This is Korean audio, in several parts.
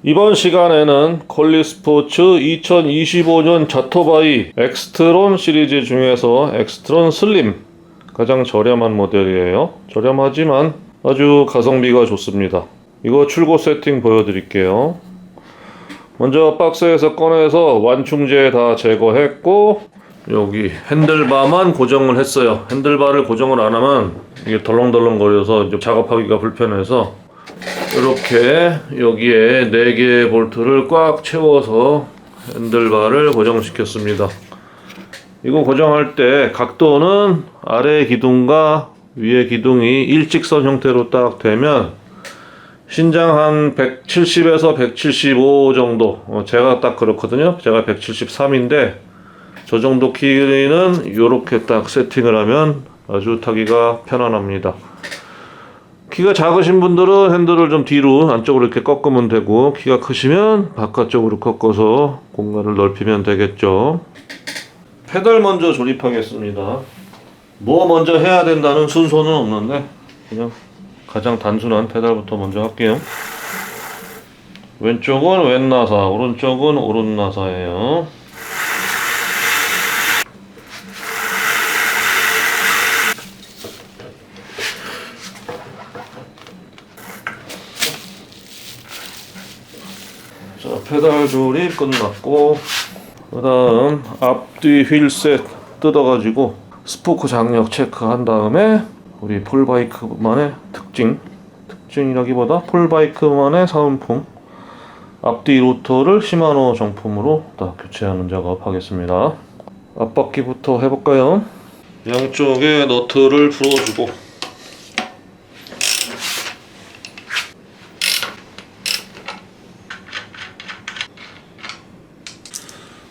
이번 시간에는 콜리스포츠 2025년 자토바이 엑스트론 시리즈 중에서 엑스트론 슬림 가장 저렴한 모델이에요. 저렴하지만 아주 가성비가 좋습니다. 이거 출고 세팅 보여드릴게요. 먼저 박스에서 꺼내서 완충제 다 제거했고 여기 핸들바만 고정을 했어요. 핸들바를 고정을 안 하면 이게 덜렁덜렁 거려서 이제 작업하기가 불편해서 이렇게 여기에 4개의 볼트를 꽉 채워서 핸들바를 고정시켰습니다. 이거 고정할 때 각도는 아래 기둥과 위에 기둥이 일직선 형태로 딱 되면 신장 한 170에서 175 정도, 제가 딱 그렇거든요. 제가 173인데 저 정도 길이는 이렇게 딱 세팅을 하면 아주 타기가 편안합니다. 키가 작으신 분들은 핸들을 좀 뒤로 안쪽으로 이렇게 꺾으면 되고, 키가 크시면 바깥쪽으로 꺾어서 공간을 넓히면 되겠죠. 페달 먼저 조립하겠습니다. 뭐 먼저 해야 된다는 순서는 없는데 그냥 가장 단순한 페달부터 먼저 할게요. 왼쪽은 왼 나사, 오른쪽은 오른 나사예요. 자, 페달 조립 끝났고, 그 다음 앞뒤 휠셋 뜯어가지고 스포크 장력 체크한 다음에 우리 폴바이크만의 특징이라기보다 폴바이크만의 사은품 앞뒤 로터를 시마노 정품으로 다 교체하는 작업 하겠습니다. 앞바퀴부터 해볼까요? 양쪽에 너트를 풀어주고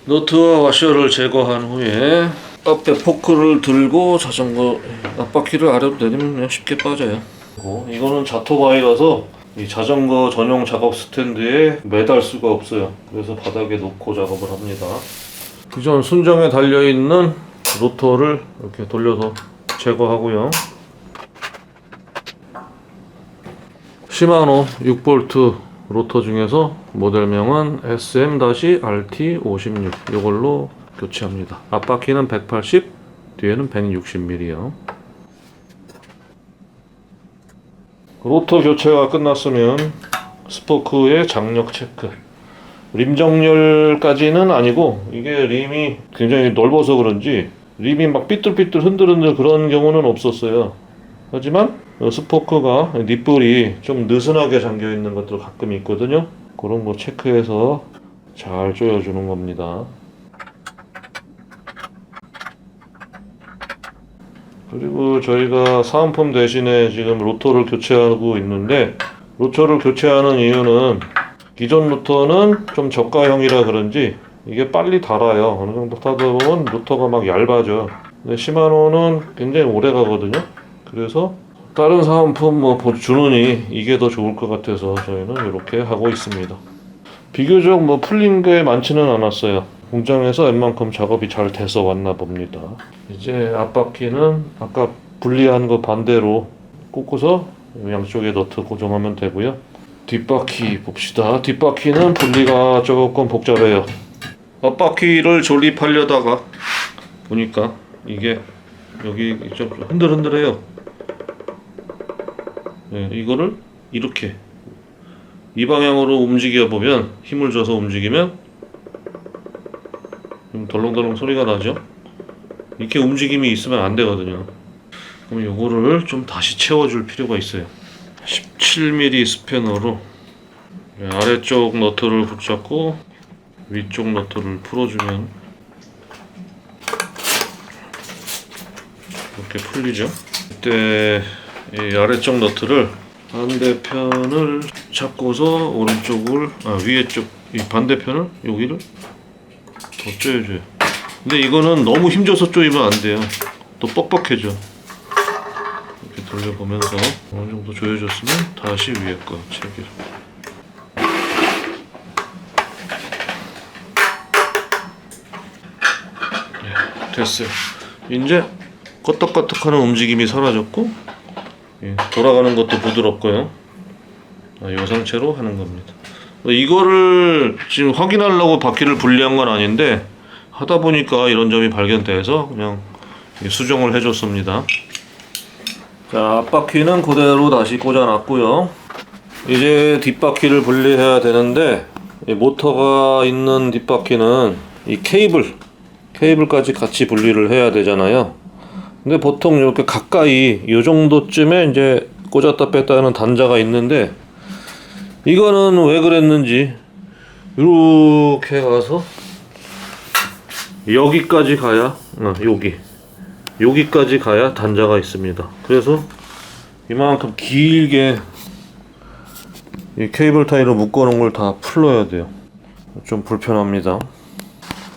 너트와 와셔를 제거한 후에 앞에 포크를 들고 자전거 앞바퀴를 아래로 내리면 그냥 쉽게 빠져요. 이거는 자토바이라서 이 자전거 전용 작업 스탠드에 매달 수가 없어요. 그래서 바닥에 놓고 작업을 합니다. 기존 순정에 달려있는 로터를 이렇게 돌려서 제거하고요. 시마노 6V 로터 중에서 모델명은 SM-RT56 이걸로 교체합니다. 앞바퀴는 180, 뒤에는 160mm요. 로터 교체가 끝났으면 스포크의 장력 체크. 림 정렬까지는 아니고, 이게 림이 굉장히 넓어서 그런지 림이 막 삐뚤삐뚤 흔들흔들 그런 경우는 없었어요. 하지만 스포크가 닛불이 좀 느슨하게 잠겨 있는 것들 가끔 있거든요. 그런 거 체크해서 잘 조여주는 겁니다. 그리고 저희가 사은품 대신에 지금 로터를 교체하고 있는데, 로터를 교체하는 이유는 기존 로터는 좀 저가형이라 그런지 이게 빨리 닳아요. 어느 정도 타다 보면 로터가 막 얇아져. 근데 시마노는 굉장히 오래 가거든요. 그래서 다른 사은품 뭐 주느니 이게 더 좋을 것 같아서 저희는 이렇게 하고 있습니다. 비교적 뭐 풀린 게 많지는 않았어요. 공장에서 웬만큼 작업이 잘 돼서 왔나 봅니다. 이제 앞바퀴는 아까 분리한 거 반대로 꽂고서 양쪽에 너트 고정하면 되고요. 뒷바퀴 봅시다. 뒷바퀴는 분리가 조금 복잡해요. 앞바퀴를 조립하려다가 보니까 이게 여기 좀 흔들흔들해요. 네, 이거를 이렇게 이 방향으로 움직여 보면, 힘을 줘서 움직이면 좀 덜렁덜렁 소리가 나죠. 이렇게 움직임이 있으면 안 되거든요. 그럼 요거를 좀 다시 채워줄 필요가 있어요. 17mm 스패너로 아래쪽 너트를 붙잡고 위쪽 너트를 풀어주면 이렇게 풀리죠. 이때 이 아래쪽 너트를 반대편을 잡고서 오른쪽을 위에 쪽 이 반대편을 여기를 더 조여줘요. 근데 이거는 너무 힘줘서 조이면 안 돼요. 또 뻑뻑해져. 이렇게 돌려보면서 어느 정도 조여줬으면 다시 위에 거 채기를. 네, 됐어요. 이제 껐덕껐덕하는 움직임이 사라졌고, 돌아가는 것도 부드럽고요. 이 상태로 하는 겁니다. 이거를 지금 확인하려고 바퀴를 분리한 건 아닌데 하다 보니까 이런 점이 발견돼서 그냥 수정을 해줬습니다. 자, 앞바퀴는 그대로 다시 꽂아놨고요. 이제 뒷바퀴를 분리해야 되는데 이 모터가 있는 뒷바퀴는 이 케이블까지 같이 분리를 해야 되잖아요. 근데 보통 이렇게 가까이 이 정도쯤에 이제 꽂았다 뺐다 하는 단자가 있는데 이거는 왜 그랬는지 이렇게 가서 여기까지 가야 여기까지 가야 단자가 있습니다. 그래서 이만큼 길게 이 케이블 타이로 묶어 놓은 걸 다 풀러야 돼요. 좀 불편합니다.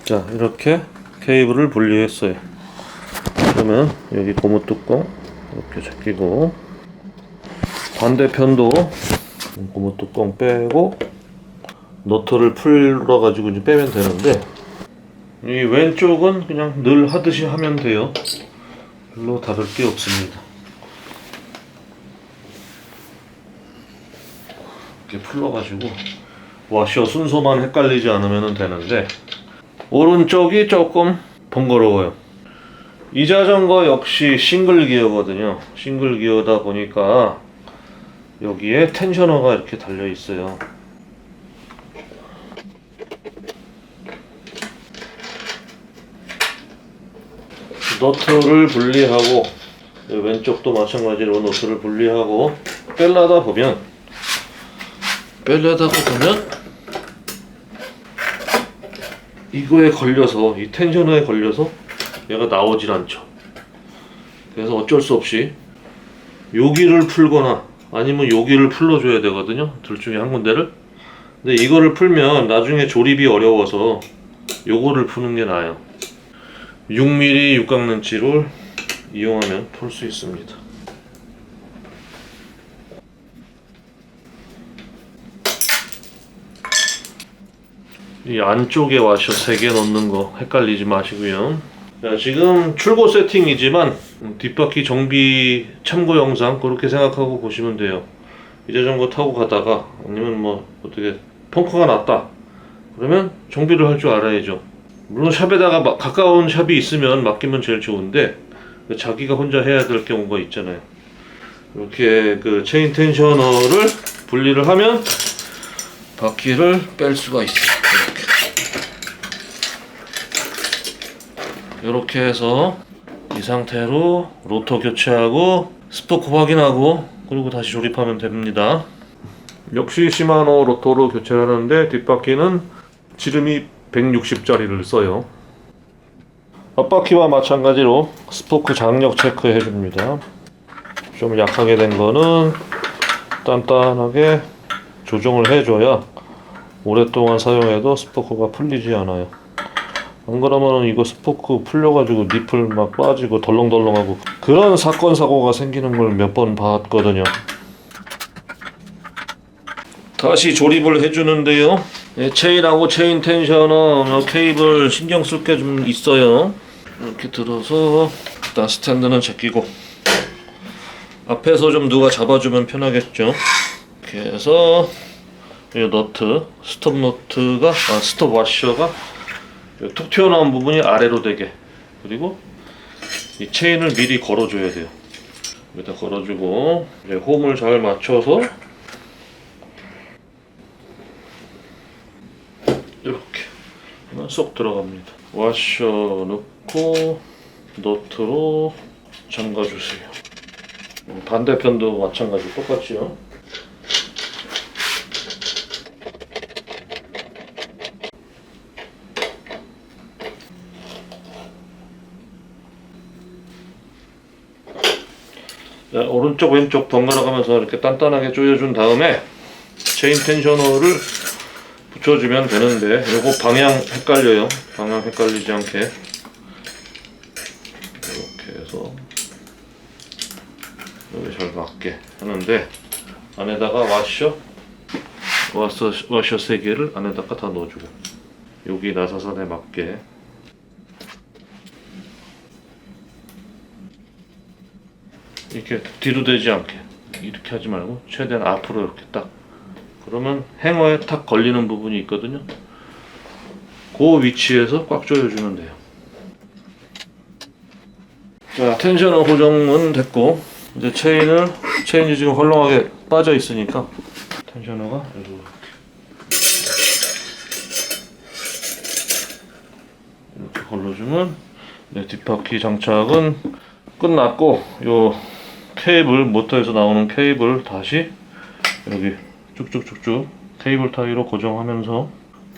자, 이렇게 케이블을 분리했어요. 그러면 여기 고무 뚜껑 이렇게 제끼고 반대편도 고무 뚜껑 빼고 너트를 풀어 가지고 이제 빼면 되는데 이 왼쪽은 그냥 늘 하듯이 하면 돼요. 별로 다를 게 없습니다. 이렇게 풀러 가지고 와셔 순서만 헷갈리지 않으면 되는데 오른쪽이 조금 번거로워요. 이 자전거 역시 싱글 기어거든요. 싱글 기어다 보니까 여기에 텐셔너가 이렇게 달려 있어요. 너트를 분리하고 왼쪽도 마찬가지로 너트를 분리하고 빼려다 보면 이거에 걸려서 이 텐셔너에 걸려서 얘가 나오질 않죠. 그래서 어쩔 수 없이 여기를 풀거나 아니면 여기를 풀어줘야 되거든요. 둘 중에 한 군데를. 근데 이거를 풀면 나중에 조립이 어려워서 요거를 푸는 게 나아요. 6mm 육각렌치를 이용하면 풀 수 있습니다. 이 안쪽에 와셔 3개 넣는 거 헷갈리지 마시고요. 자, 지금 출고 세팅이지만 뒷바퀴 정비 참고 영상 그렇게 생각하고 보시면 돼요. 이 자전거 타고 가다가 아니면 뭐 어떻게 펑크가 났다 그러면 정비를 할 줄 알아야죠. 물론 샵에다가 가까운 샵이 있으면 맡기면 제일 좋은데 자기가 혼자 해야 될 경우가 있잖아요. 이렇게 그 체인 텐셔너를 분리를 하면 바퀴를 뺄 수가 있어요. 이렇게 해서 이 상태로 로터 교체하고 스포크 확인하고 그리고 다시 조립하면 됩니다. 역시 시마노 로터로 교체를 하는데 뒷바퀴는 지름이 160짜리를 써요. 앞바퀴와 마찬가지로 스포크 장력 체크해 줍니다. 좀 약하게 된 거는 단단하게 조정을 해줘야 오랫동안 사용해도 스포크가 풀리지 않아요. 안 그러면 이거 스포크 풀려가지고 니플 막 빠지고 덜렁덜렁하고 그런 사건 사고가 생기는 걸 몇 번 봤거든요. 다시 조립을 해주는데요. 체인하고 체인 텐셔너 케이블 신경 쓸 게 좀 있어요. 이렇게 들어서 일단 스탠드는 제끼고 앞에서 좀 누가 잡아주면 편하겠죠. 이렇게 해서 이 너트 스톱 너트가 스톱 와셔가 툭 튀어나온 부분이 아래로 되게 그리고 이 체인을 미리 걸어줘야 돼요. 여기다 걸어주고 이제 홈을 잘 맞춰서 이렇게 하면 쏙 들어갑니다. 와셔 넣고 너트로 잠가주세요. 반대편도 마찬가지 똑같이요. 자, 오른쪽 왼쪽 번갈아 가면서 이렇게 단단하게 조여준 다음에 체인 텐셔너를 붙여주면 되는데 요거 방향 헷갈려요. 방향 헷갈리지 않게 이렇게 해서 여기 잘 맞게 하는데 안에다가 와셔 3개를 안에다가 다 넣어주고 여기 나사선에 맞게 이렇게 뒤로 되지 않게 이렇게 하지 말고 최대한 앞으로 이렇게 딱 그러면 행어에 탁 걸리는 부분이 있거든요. 그 위치에서 꽉 조여주면 돼요. 자, 텐셔너 고정은 됐고, 이제 체인이 지금 헐렁하게 빠져 있으니까 텐셔너가 이렇게 걸러주면 뒷바퀴 장착은 끝났고, 요 케이블, 모터에서 나오는 케이블 다시 여기 쭉쭉쭉쭉 케이블 타이로 고정하면서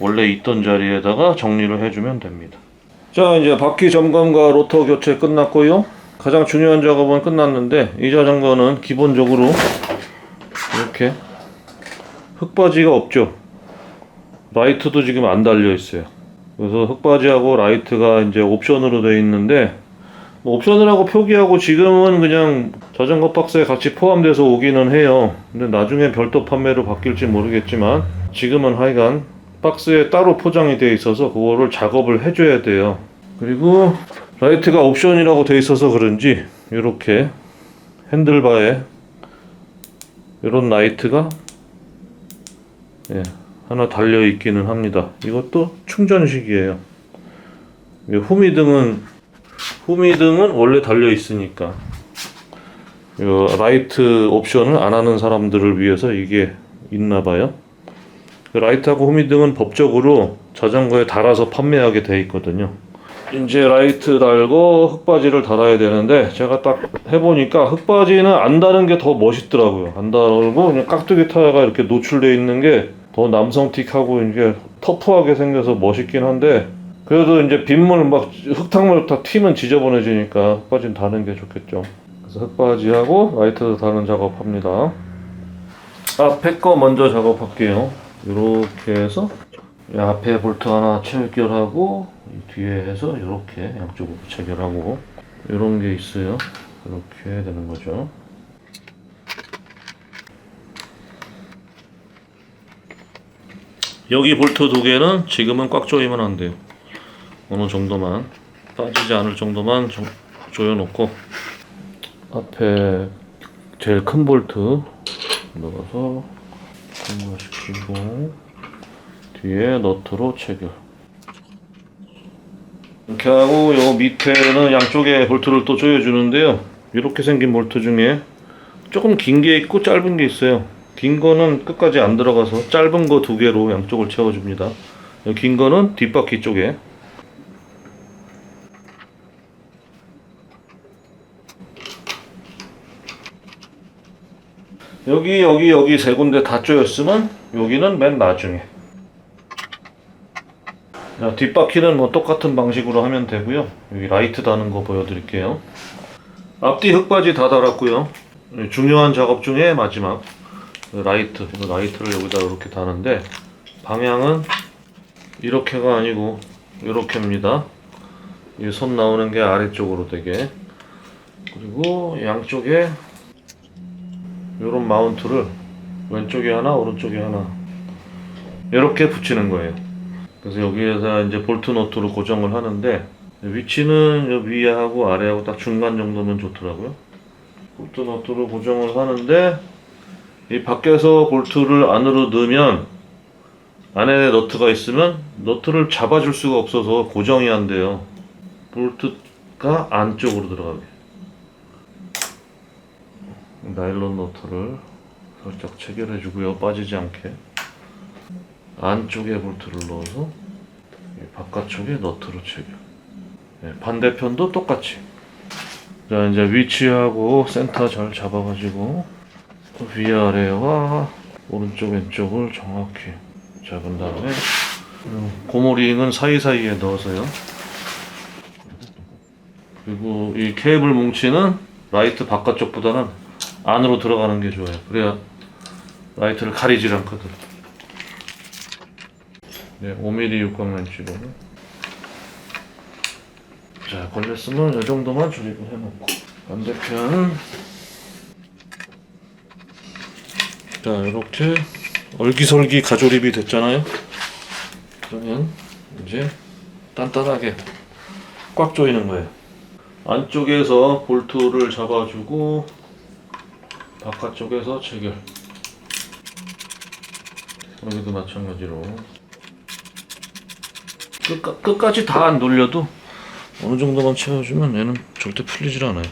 원래 있던 자리에다가 정리를 해주면 됩니다. 자, 이제 바퀴 점검과 로터 교체 끝났고요. 가장 중요한 작업은 끝났는데, 이 자전거는 기본적으로 이렇게 흙바지가 없죠. 라이트도 지금 안 달려 있어요. 그래서 흙바지하고 라이트가 이제 옵션으로 되어 있는데, 뭐 옵션이라고 표기하고 지금은 그냥 자전거 박스에 같이 포함돼서 오기는 해요. 근데 나중에 별도 판매로 바뀔지 모르겠지만, 지금은 하여간 박스에 따로 포장이 되어 있어서 그거를 작업을 해줘야 돼요. 그리고 라이트가 옵션이라고 되어 있어서 그런지 이렇게 핸들바에 이런 라이트가 하나 달려 있기는 합니다. 이것도 충전식이에요. 후미등은 원래 달려 있으니까 라이트 옵션을 안 하는 사람들을 위해서 이게 있나 봐요. 라이트하고 후미등은 법적으로 자전거에 달아서 판매하게 돼 있거든요. 이제 라이트 달고 흙바지를 달아야 되는데, 제가 딱 해보니까 흙바지는 안 다는 게 더 멋있더라고요. 안 달고 그냥 깍두기 타야가 이렇게 노출되어 있는 게 더 남성틱하고 이게 터프하게 생겨서 멋있긴 한데, 그래도 이제 빗물 막 흙탕물 다 튀면 지저분해지니까 흙바지는 다는 게 좋겠죠. 그래서 흙바지하고 라이트 다는 작업합니다. 앞에 거 먼저 작업할게요. 이렇게 해서 이 앞에 볼트 하나 체결하고, 이 뒤에 해서 이렇게 양쪽으로 체결하고, 이런 게 있어요. 이렇게 해야 되는 거죠. 여기 볼트 두 개는 지금은 꽉 조이면 안 돼요. 어느 정도만, 빠지지 않을 정도만 조여놓고, 앞에 제일 큰 볼트 넣어서 분무시키고, 뒤에 너트로 체결. 이렇게 하고, 요 밑에는 양쪽에 볼트를 또 조여주는데요. 이렇게 생긴 볼트 중에 조금 긴 게 있고 짧은 게 있어요. 긴 거는 끝까지 안 들어가서 짧은 거 두 개로 양쪽을 채워줍니다. 긴 거는 뒷바퀴 쪽에. 여기 세 군데 다 조였으면 여기는 맨 나중에. 자, 뒷바퀴는 뭐 똑같은 방식으로 하면 되고요. 여기 라이트 다는 거 보여드릴게요. 앞뒤 흙바지 다 달았고요. 중요한 작업 중에 마지막 라이트를 여기다 이렇게 다는데, 방향은 이렇게가 아니고 이렇게입니다. 이 손 나오는 게 아래쪽으로 되게. 그리고 양쪽에 이런 마운트를 왼쪽에 하나 오른쪽에 하나 이렇게 붙이는 거예요. 그래서 여기에서 이제 볼트 너트로 고정을 하는데, 위치는 위에 하고 아래하고 딱 중간 정도면 좋더라고요. 볼트 너트로 고정을 하는데, 이 밖에서 볼트를 안으로 넣으면 안에 너트가 있으면 너트를 잡아줄 수가 없어서 고정이 안 돼요. 볼트가 안쪽으로 들어가게. 나일론 너트를 살짝 체결해 주고요. 빠지지 않게. 안쪽에 볼트를 넣어서 바깥쪽에 너트로 체결. 반대편도 똑같이. 자, 이제 위치하고 센터 잘 잡아가지고 위아래와 오른쪽 왼쪽을 정확히 잡은 다음에 고무링은 사이사이에 넣어서요. 그리고 이 케이블 뭉치는 라이트 바깥쪽보다는 안으로 들어가는 게 좋아요. 그래야 라이트를 가리질 않거든. 5mm 육각 렌치로. 자, 걸렸으면 이 정도만 조립을 해놓고, 반대편. 자, 이렇게 얼기설기 가조립이 됐잖아요. 그러면 이제 단단하게 꽉 조이는 거예요. 안쪽에서 볼트를 잡아주고 바깥쪽에서 체결. 여기도 마찬가지로 끝까지 다 안 돌려도 어느 정도만 채워주면 얘는 절대 풀리질 않아요.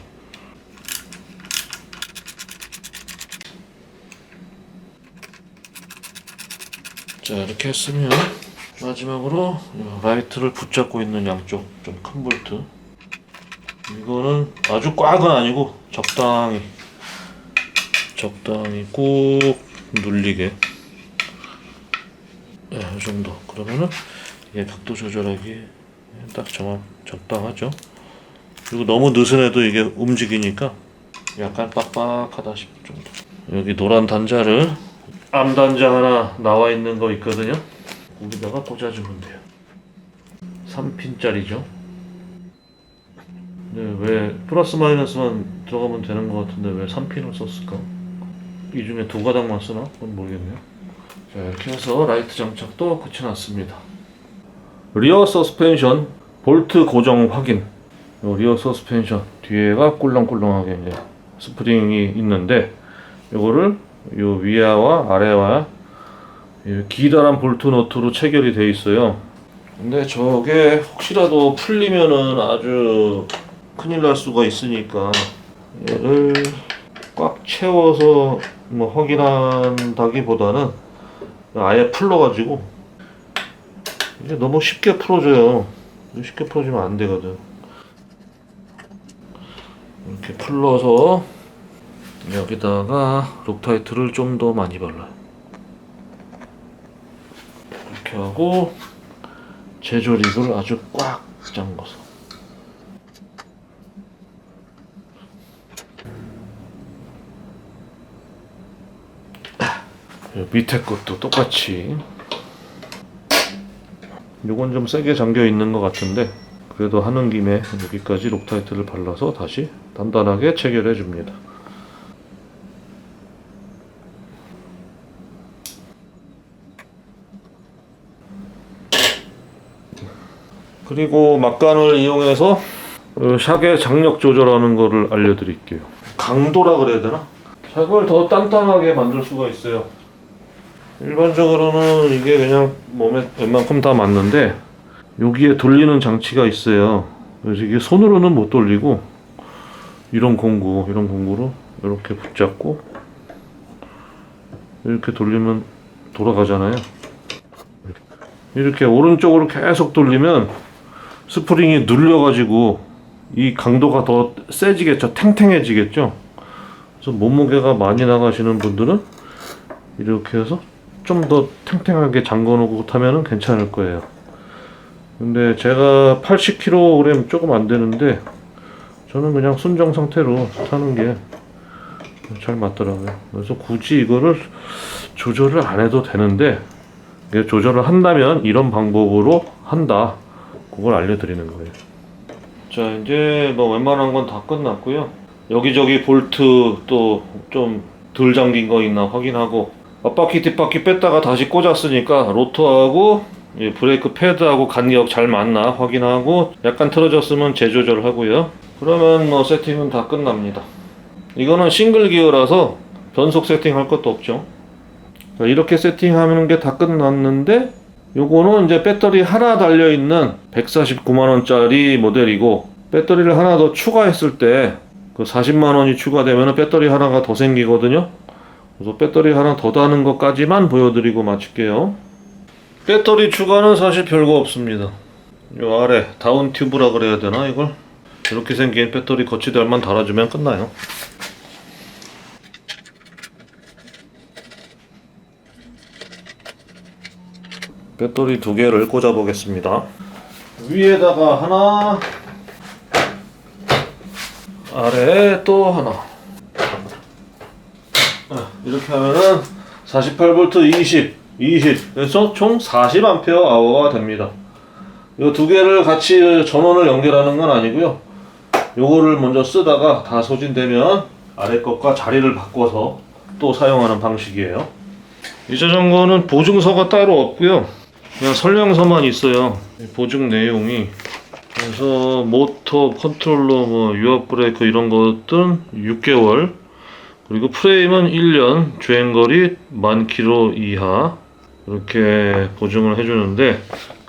자, 이렇게 했으면 마지막으로 라이트를 붙잡고 있는 양쪽 좀 큰 볼트, 이거는 아주 꽉은 아니고 적당히 꾹 눌리게, 이 정도. 그러면은 이게 각도 조절하기 딱 적당하죠. 그리고 너무 느슨해도 이게 움직이니까 약간 빡빡하다 싶을 정도. 여기 노란 단자를, 암 단자 하나 나와 있는 거 있거든요. 거기다가 꽂아주면 돼요. 3핀짜리죠. 네, 왜 플러스 마이너스만 들어가면 되는 것 같은데 왜 3핀을 썼을까? 이 중에 2가닥만 쓰나? 그건 모르겠네요. 자, 이렇게 해서 라이트 장착도 끝이 났습니다. 리어 서스펜션 볼트 고정 확인. 리어 서스펜션 뒤에가 꿀렁꿀렁하게 이제 스프링이 있는데, 요거를 요 위와 아래와 기다란 볼트 너트로 체결이 돼 있어요. 근데 저게 혹시라도 풀리면은 아주 큰일 날 수가 있으니까 얘를 꽉 채워서 뭐 확인한다기보다는 아예 풀러가지고, 이게 너무 쉽게 풀어져요. 쉽게 풀어지면 안 되거든. 이렇게 풀러서 여기다가 록타이트를 좀 더 많이 발라요. 이렇게 하고 제조립을 아주 꽉 잠궈서. 밑에 것도 똑같이. 요건 좀 세게 잠겨 있는 것 같은데 그래도 하는 김에 여기까지 록타이트를 발라서 다시 단단하게 체결해 줍니다. 그리고 막간을 이용해서 샥의 장력 조절하는 거를 알려드릴게요. 강도라 그래야 되나? 샥을 더 단단하게 만들 수가 있어요. 일반적으로는 이게 그냥 몸에 웬만큼 다 맞는데 여기에 돌리는 장치가 있어요. 그래서 이게 손으로는 못 돌리고 이런 공구로 이렇게 붙잡고 이렇게 돌리면 돌아가잖아요. 이렇게 오른쪽으로 계속 돌리면 스프링이 눌려가지고 이 강도가 더 세지겠죠. 탱탱해지겠죠. 그래서 몸무게가 많이 나가시는 분들은 이렇게 해서 좀 더 탱탱하게 잠궈놓고 타면은 괜찮을 거예요. 근데 제가 80kg 조금 안 되는데 저는 그냥 순정 상태로 타는 게 잘 맞더라고요. 그래서 굳이 이거를 조절을 안 해도 되는데, 조절을 한다면 이런 방법으로 한다. 그걸 알려드리는 거예요. 자, 이제 뭐 웬만한 건 다 끝났고요. 여기저기 볼트 또 좀 덜 잠긴 거 있나 확인하고, 앞바퀴 뒷바퀴 뺐다가 다시 꽂았으니까 로터하고 브레이크 패드하고 간격 잘 맞나 확인하고, 약간 틀어졌으면 재조절 하고요. 그러면 뭐 세팅은 다 끝납니다. 이거는 싱글 기어라서 변속 세팅할 것도 없죠. 이렇게 세팅하는 게 다 끝났는데, 요거는 이제 배터리 하나 달려있는 149만원짜리 모델이고, 배터리를 하나 더 추가했을 때 그 40만원이 추가되면 배터리 하나가 더 생기거든요. 그래서 배터리 하나 더 다는 것까지만 보여드리고 마칠게요. 배터리 추가는 사실 별거 없습니다. 요 아래 다운 튜브라 그래야 되나, 이걸 이렇게 생긴 배터리 거치대만 달아주면 끝나요. 배터리 2개를 꽂아 보겠습니다. 위에다가 하나, 아래에 또 하나. 이렇게 하면은 48V 20 그래서 총 40Ah 됩니다. 이 2개를 같이 전원을 연결하는 건 아니고요. 요거를 먼저 쓰다가 다 소진되면 아래 것과 자리를 바꿔서 또 사용하는 방식이에요. 이 자전거는 보증서가 따로 없고요. 그냥 설명서만 있어요. 보증 내용이. 그래서 모터, 컨트롤러, 뭐 유압 브레이크 이런 것들은 6개월, 그리고 프레임은 1년, 주행거리 10,000km 이하, 이렇게 보증을 해주는데,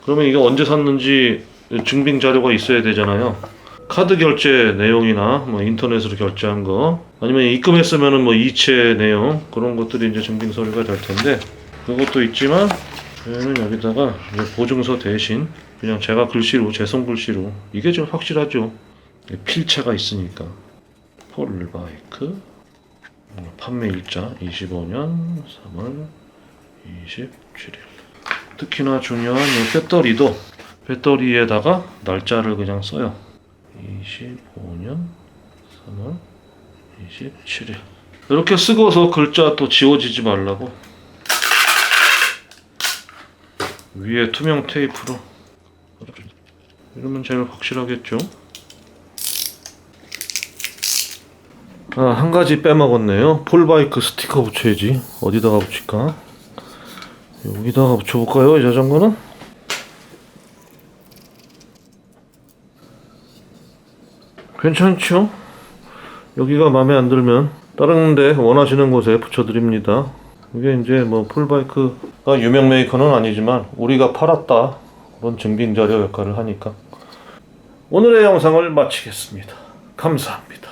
그러면 이게 언제 샀는지 증빙 자료가 있어야 되잖아요. 카드 결제 내용이나 뭐 인터넷으로 결제한 거, 아니면 입금했으면은 뭐 이체 내용, 그런 것들이 이제 증빙 서류가 될 텐데, 그것도 있지만 저희는 여기다가 이제 보증서 대신 그냥 제가 글씨로, 제 손글씨로, 이게 좀 확실하죠. 필체가 있으니까. 폴바이크 판매일자 25년 3월 27일. 특히나 중요한 이 배터리도, 배터리에다가 날짜를 그냥 써요. 25년 3월 27일. 이렇게 쓰고서 글자 또 지워지지 말라고 위에 투명 테이프로, 이러면 제일 확실하겠죠. 한 가지 빼먹었네요. 폴바이크 스티커 붙여야지. 어디다가 붙일까? 여기다가 붙여볼까요? 이 자전거는? 괜찮죠? 여기가 마음에 안 들면 다른 데 원하시는 곳에 붙여드립니다. 이게 이제 뭐 폴바이크가 유명 메이커는 아니지만 우리가 팔았다, 그런 증빙 자료 역할을 하니까. 오늘의 영상을 마치겠습니다. 감사합니다.